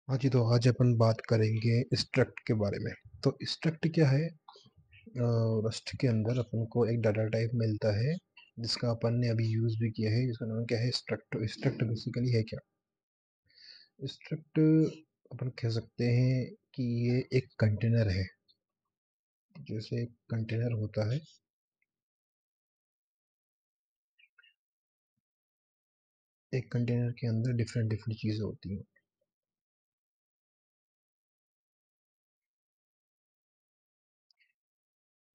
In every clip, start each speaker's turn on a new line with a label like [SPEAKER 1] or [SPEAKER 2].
[SPEAKER 1] हाँ जी, तो आज अपन बात करेंगे स्ट्रक्ट के बारे में। तो स्ट्रक्ट क्या है? रस्ट के अंदर अपन को एक डाटा टाइप मिलता है, जिसका अपन ने अभी यूज़ भी किया है, जिसका नाम क्या है? स्ट्रक्ट। स्ट्रक्ट बेसिकली है क्या? स्ट्रक्ट अपन कह सकते हैं कि ये एक कंटेनर है। जैसे एक कंटेनर होता है, एक कंटेनर के अंदर डिफरेंट डिफरेंट चीज़ें होती हैं।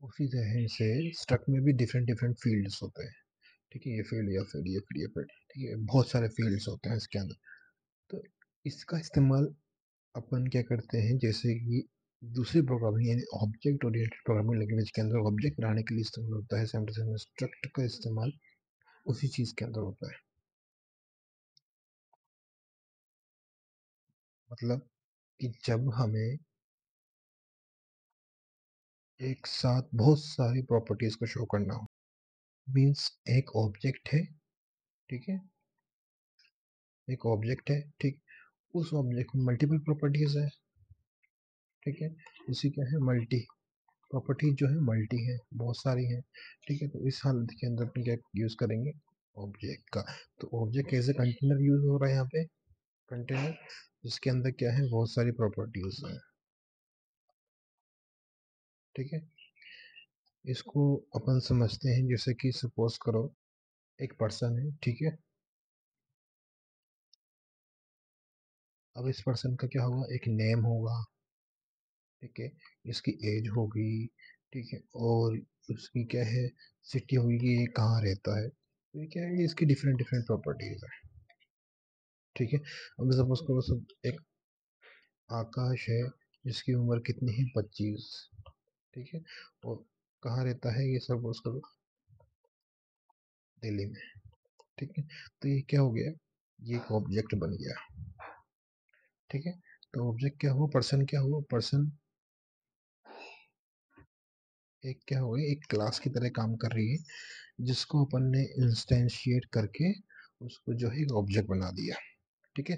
[SPEAKER 1] उसी तरह से स्ट्रक्ट में भी डिफरेंट डिफरेंट फील्ड्स होते हैं। ठीक है, ये फील्ड, या फील्ड, ये फील्ड, ये फील्ड। ठीक है, बहुत सारे फील्ड्स होते हैं इसके अंदर। तो इसका इस्तेमाल अपन क्या करते हैं, जैसे कि दूसरी प्रोग्रामिंग यानी ऑब्जेक्ट ओरिएंटेड प्रोग्रामिंग लैंग्वेज के अंदर ऑब्जेक्ट बनाने के लिए इस्तेमाल होता है, सेम टू सेम स्ट्रक्ट का इस्तेमाल उसी चीज़ के अंदर होता है। मतलब कि जब हमें एक साथ बहुत सारी प्रॉपर्टीज को शो करना हो, मीन्स एक ऑब्जेक्ट है, ठीक है, एक ऑब्जेक्ट है, ठीक, उस ऑब्जेक्ट में मल्टीपल प्रॉपर्टीज है, ठीक है, उसी क्या है, मल्टी प्रॉपर्टीज जो है मल्टी है, बहुत सारी है, ठीक है। तो इस हालत के अंदर अपन क्या यूज करेंगे? ऑब्जेक्ट का। तो object as a container use हो रहा है यहाँ पे, कंटेनर जिसके अंदर क्या है, बहुत सारी प्रॉपर्टीज है, ठीक है। इसको अपन समझते हैं, जैसे कि सपोज करो एक पर्सन है, ठीक है। अब इस पर्सन का क्या होगा? एक नेम होगा, ठीक है, इसकी एज होगी, ठीक है, और उसकी क्या है, सिटी होगी कि ये कहाँ रहता है। तो ये क्या है, ये इसकी डिफरेंट डिफरेंट प्रॉपर्टीज है, ठीक है। अब सपोज करो सब एक आकाश है, जिसकी उम्र कितनी है? 25, ठीक है, और कहाँ रहता है ये? सपोज करो दिल्ली में, ठीक है। तो ये क्या हो गया? ये एक ऑब्जेक्ट बन गया, ठीक है। तो ऑब्जेक्ट क्या हुआ? पर्सन क्या हुआ? पर्सन एक क्या हो गई, एक क्लास की तरह काम कर रही है, जिसको अपन ने इंस्टेंशिएट करके उसको जो है एक ऑब्जेक्ट बना दिया, ठीक है।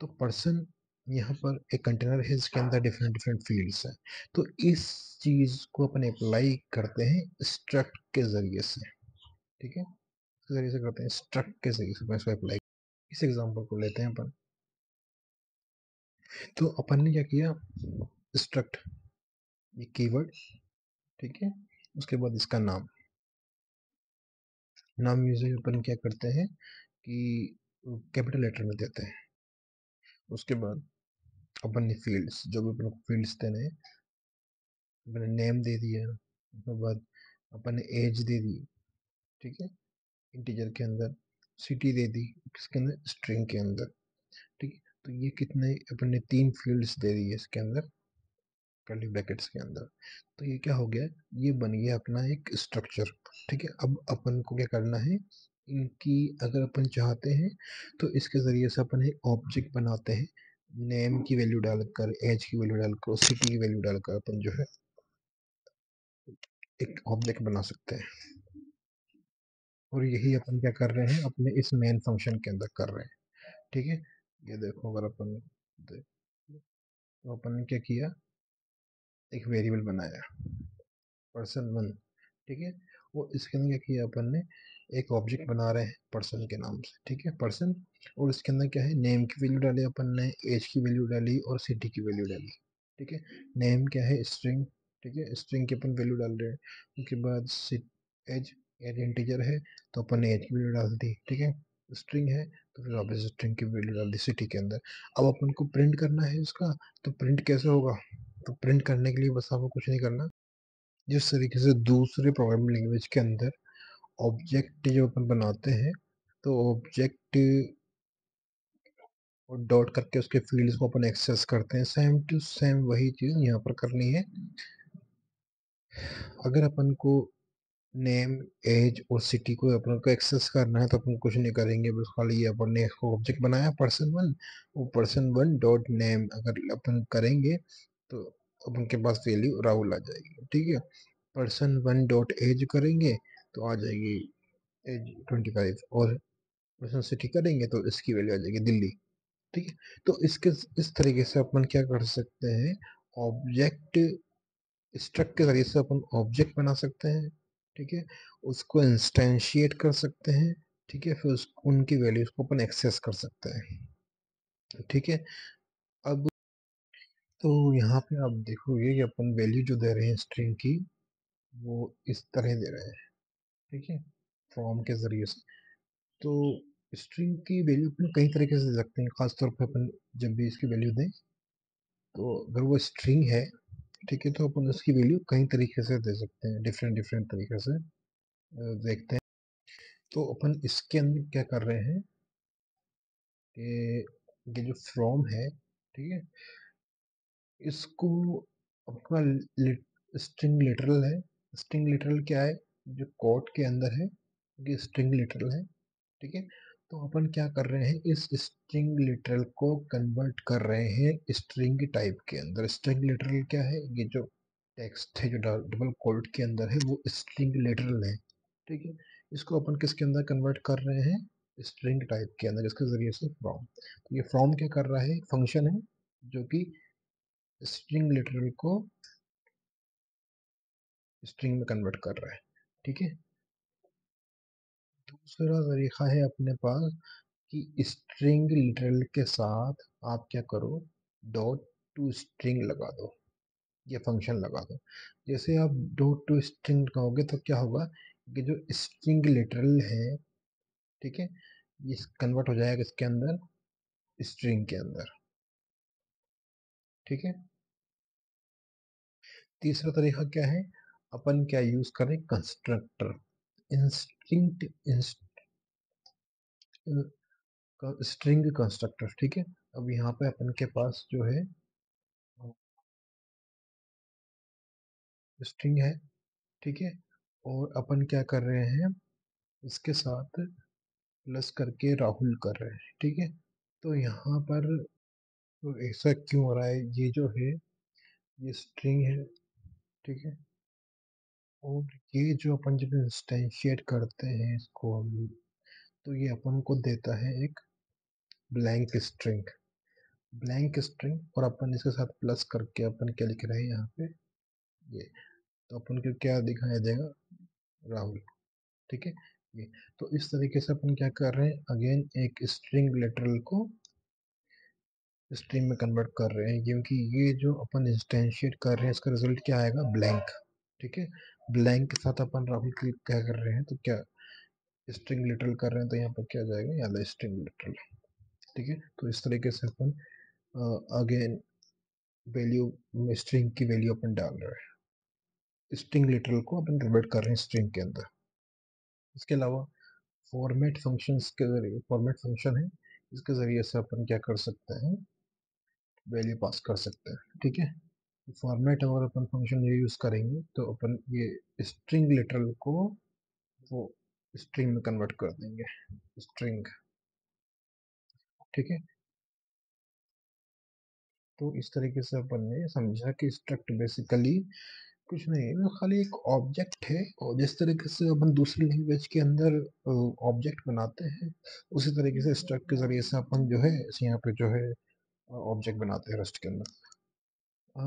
[SPEAKER 1] तो पर्सन यहाँ पर एक कंटेनर है, जिसके अंदर डिफरेंट डिफरेंट फील्ड्स हैं। तो इस चीज को अपन अप्लाई करते हैं स्ट्रक्ट के जरिए से, ठीक है, इस जरिए से करते हैं, स्ट्रक्ट के जरिए से अपन इसको अप्लाई। इस एग्जांपल को लेते हैं अपन। तो अपन ने क्या किया? स्ट्रक्ट, ये कीवर्ड, ठीक है, उसके बाद इसका नाम। नाम यूजली अपन क्या करते हैं कि कैपिटल लेटर में देते हैं। उसके बाद अपन ने फील्ड्स, जो भी अपन को फील्ड्स देने हैं, अपन ने नेम दे दिया, उसके बाद अपन ने एज दे दी, ठीक है, इंटीजर के अंदर, सिटी दे दी किसके अंदर? स्ट्रिंग के अंदर, ठीक है। तो ये कितने, अपन ने 3 फील्ड्स दे दी है इसके अंदर, कर्ली ब्रैकेट्स के अंदर। तो ये क्या हो गया? ये बन गया अपना एक स्ट्रक्चर, ठीक है। अब अपन को क्या करना है, इनकी अगर अपन चाहते हैं तो इसके ज़रिए से अपन एक ऑब्जेक्ट बनाते हैं, नेम की वैल्यू डालकर, एज की वैल्यू डालकर और सिटी की वैल्यू डालकर अपन जो है एक ऑब्जेक्ट बना सकते हैं। और यही अपन क्या कर रहे हैं अपने इस मेन फंक्शन के अंदर कर रहे हैं, ठीक है। ये देखो, अगर अपन तो अपन ने क्या किया, एक वेरिएबल बनाया पर्सन 1, ठीक है। वो इसके अंदर क्या किया अपन ने, एक ऑब्जेक्ट बना रहे हैं पर्सन के नाम से, ठीक है, पर्सन। और इसके अंदर क्या है, नेम की वैल्यू डाली अपन ने, एज की वैल्यू डाली और सिटी की वैल्यू डाली, ठीक है। नेम क्या है? स्ट्रिंग, ठीक है, स्ट्रिंग की अपन वैल्यू डाल रहे हैं। उसके बाद एज, एज इंटीजर है तो अपन ने एज की वैल्यू डाल दी, ठीक है। स्ट्रिंग है तो फिर वापस स्ट्रिंग की वैल्यू डाल दी सिटी के अंदर। अब अपन को प्रिंट करना है इसका, तो प्रिंट कैसे होगा? तो प्रिंट करने के लिए बस आपको कुछ नहीं करना, जिस तरीके से दूसरे प्रोग्रामिंग लैंग्वेज के अंदर ऑब्जेक्ट जो अपन बनाते हैं, तो ऑब्जेक्ट और डॉट करके उसके फील्ड्स को अपन एक्सेस करते हैं, सेम टू सेम वही चीज़ यहाँ पर करनी है। अगर अपन को नेम, एज और सिटी को अपन को एक्सेस करना है, तो अपन कुछ नहीं करेंगे, बस खाली ये अपन ने इसको ऑब्जेक्ट बनाया पर्सन 1, वो पर्सन 1 डॉट नेम अगर अपन करेंगे तो अपन के पास वैल्यू राहुल आ जाएगी, ठीक है। पर्सन 1 डॉट एज करेंगे तो आ जाएगी एज 25, और पर्सन सिटी करेंगे तो इसकी वैल्यू आ जाएगी दिल्ली, ठीक है? तो इसके इस तरीके से अपन क्या कर सकते हैं, ऑब्जेक्ट स्ट्रक्ट के ज़रिए से अपन ऑब्जेक्ट बना सकते हैं, ठीक है? उसको इंस्टेंशिएट कर सकते हैं, ठीक है? फिर उनकी वैल्यूज़ को अपन एक्सेस कर सकते हैं, ठीक है? अब तो यहाँ पे आप देखोगे कि अपन वैल्यू जो दे रहे हैं स्ट्रिंग की, वो इस तरह दे रहे हैं, ठीक है? फ्रॉम के ज़रिए से। तो स्ट्रिंग की वैल्यू अपन कई तरीके से दे सकते हैं, खासतौर पे अपन जब भी इसकी वैल्यू दें, तो अगर वो स्ट्रिंग है, ठीक है, तो अपन उसकी वैल्यू कई तरीके से दे सकते हैं, डिफरेंट डिफरेंट तरीके से देखते हैं। तो अपन इसके अंदर क्या कर रहे हैं कि ये जो फ्रॉम है, ठीक है, इसको अपना स्ट्रिंग लिटरल है। स्ट्रिंग लिटरल क्या है, जो कोड के अंदर है, ये स्ट्रिंग लिटरल है, ठीक है। तो अपन क्या कर रहे हैं, इस स्ट्रिंग लिटरल को कन्वर्ट कर रहे हैं स्ट्रिंग टाइप के अंदर। स्ट्रिंग लिटरल क्या है, ये जो टेक्स्ट है जो डबल कोट के अंदर है, वो स्ट्रिंग लिटरल है, ठीक है। इसको अपन किसके अंदर कन्वर्ट कर रहे हैं, स्ट्रिंग टाइप के अंदर, जिसके जरिए से फ्रॉम। तो ये फ्रॉम क्या कर रहा है, फंक्शन है जो कि स्ट्रिंग लिटरल को स्ट्रिंग में कन्वर्ट कर रहा है, ठीक है। दूसरा तरीका है अपने पास कि स्ट्रिंग लिटरल के साथ आप क्या करो, डॉट टू स्ट्रिंग लगा दो, ये फंक्शन लगा दो। जैसे आप डॉट टू स्ट्रिंग लगाओगे तो क्या होगा कि जो स्ट्रिंग लिटरल है, ठीक है, ये कन्वर्ट हो जाएगा इसके अंदर, स्ट्रिंग के अंदर, ठीक है। तीसरा तरीका क्या है, अपन क्या यूज करें, कंस्ट्रक्टर, इंस्टिंक्ट स्ट्रिंग कंस्ट्रक्टर, ठीक है। अब यहाँ पे अपन के पास जो है स्ट्रिंग है, ठीक है, और अपन क्या कर रहे हैं, इसके साथ प्लस करके राहुल कर रहे हैं, ठीक है। तो यहाँ पर तो ऐसा क्यों हो रहा है, ये जो है ये स्ट्रिंग है, ठीक है, और ये जो अपन जब इंस्टेंशिएट करते हैं इसको हम, तो ये अपन को देता है एक ब्लैंक स्ट्रिंग, ब्लैंक स्ट्रिंग, और अपन इसके साथ प्लस करके अपन क्या लिख रहे हैं यहाँ पे, ये, तो अपन को क्या दिखाया देगा, राहुल, ठीक है। ये, तो इस तरीके से अपन क्या कर रहे हैं, अगेन एक स्ट्रिंग लिटरल को स्ट्रिंग में कन्वर्ट कर रहे हैं, क्योंकि ये जो अपन इंस्टेंशिएट कर रहे हैं इसका रिजल्ट क्या आएगा, ब्लैंक, ठीक है। ब्लैंक के साथ अपन राहुल की क्या कर रहे हैं, तो क्या स्ट्रिंग लिटरल कर रहे हैं, तो यहाँ पर क्या जाएगा, यहाँ स्ट्रिंग लिटरल, ठीक है। तो इस तरीके से अपन अगेन वैल्यू में स्ट्रिंग की वैल्यू अपन डाल रहे हैं, स्ट्रिंग लिटरल को अपन कन्वर्ट कर रहे हैं स्ट्रिंग के अंदर। इसके अलावा फॉर्मेट फंक्शंस के जरिए, फॉर्मेट फंक्शन है, इसके जरिए से अपन क्या कर सकते हैं, वैल्यू पास कर सकते हैं, ठीक है। फॉर्मेट अगर अपन फंक्शन ये यूज करेंगे तो अपन ये स्ट्रिंग लिटरल को वो स्ट्रिंग में कन्वर्ट कर देंगे, स्ट्रिंग, ठीक है। तो इस तरीके से अपन ने समझा कि स्ट्रक्ट बेसिकली कुछ नहीं है, वो खाली एक ऑब्जेक्ट है, और जिस तरीके से अपन दूसरी लैंग्वेज के अंदर ऑब्जेक्ट बनाते हैं, उसी तरीके से स्ट्रक्ट के जरिए से अपन जो है यहाँ पे जो है ऑब्जेक्ट बनाते हैं रस्ट के अंदर। अ,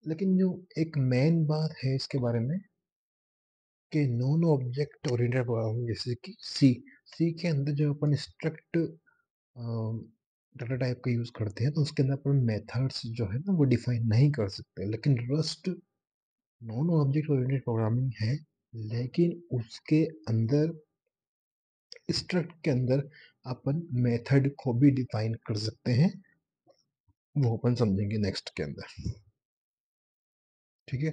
[SPEAKER 1] लेकिन जो एक मेन बात है इसके बारे में कि नॉन ऑब्जेक्ट ओरिएंटेड प्रोग्रामिंग, जैसे कि सी, सी के अंदर जो अपन स्ट्रक्ट डाटा टाइप का यूज करते हैं, तो उसके अंदर अपन मेथड्स जो है ना वो डिफाइन नहीं कर सकते। लेकिन rust non object oriented programming है, लेकिन उसके अंदर स्ट्रक्ट के अंदर अपन मेथड को भी डिफाइन कर सकते हैं, वो अपन समझेंगे नेक्स्ट के अंदर, ठीक है।